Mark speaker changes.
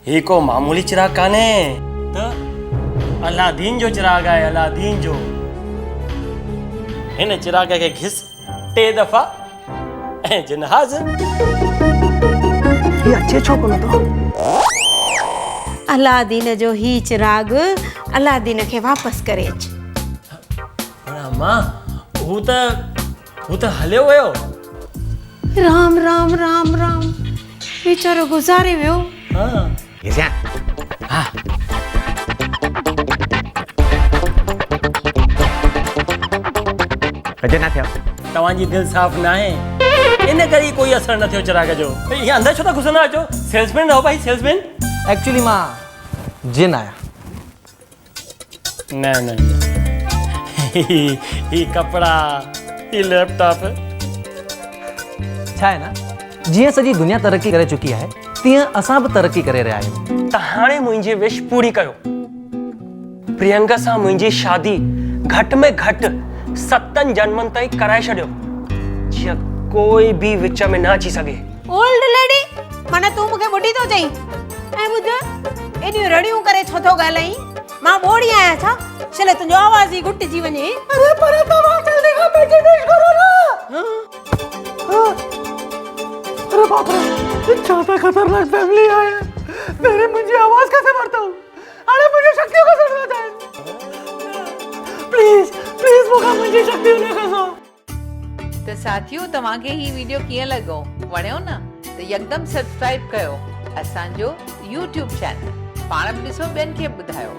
Speaker 1: ही को मामूली चिराग काने तो अलादीन जो चिराग है, अलादीन जो। हिन चिराग के घिस 3 दफ़ा ऐं जिन हाज़िर।
Speaker 2: ये अच्छे छो कोन तो
Speaker 3: अलादीन जो ही चिराग अलादीन के वापस करे अच।
Speaker 1: पर अम्मा हू त हलियो वियो।
Speaker 3: राम राम राम राम बेचारो गुज़ारे वियो।
Speaker 1: हाँ
Speaker 2: केसिया
Speaker 1: हाँ
Speaker 2: अजे ना थियो
Speaker 1: तव्हांजी दिल साफ़ न आहे, इन करे कोई असर न थियो चिराग जो। ये अंदर छो था घुसंदा अचो? सेल्समैन रहो भाई, सेल्समैन।
Speaker 2: एक्चुअली मां जिन आया
Speaker 1: न न ही कपड़ा, ही लैपटॉप।
Speaker 2: छा है ना जियां सॼी दुनिया तरक्की करे चुकी है तीअं असां बि तरक्की करे रहिया आहियूं।
Speaker 1: त हाणे मुंहिंजी विश पूरी कयो। प्रियंका सां मुंहिंजी शादी घटि में घटि 7 जन्मनि ताईं कराए छॾियो, जीअं कोई बि विच में न अची सघे।
Speaker 3: ओल्ड लेडी माना तू मूंखे ॿुधी तो चई? ऐं ॿुध एॾियूं रड़ियूं करे छो थो ॻाल्हाई? मां ॿोड़ी आहियां छा? छले तुंहिंजो आवाज़ ई घुटिजी वञे।
Speaker 2: अरे पर तव्हां जल्दी खां बेटी डिश करो ना। अरे बाप रे ज्यादा खतरनाक फैमिली है। मेरे मुझे आवाज कैसे भरता हूँ? अरे मुझे शक्तियों का जरूरत है। प्लीज प्लीज मूंखे मुंहिंजी शक्तियों न खसो।
Speaker 4: तो साथियों तव्हांखे ही वीडियो कीअं लॻो? वणियो न त यकदम सब्सक्राइब कयो असांजो YouTube चैनल। पाण बि ॾिसो ॿियनि खे ॿुधायो।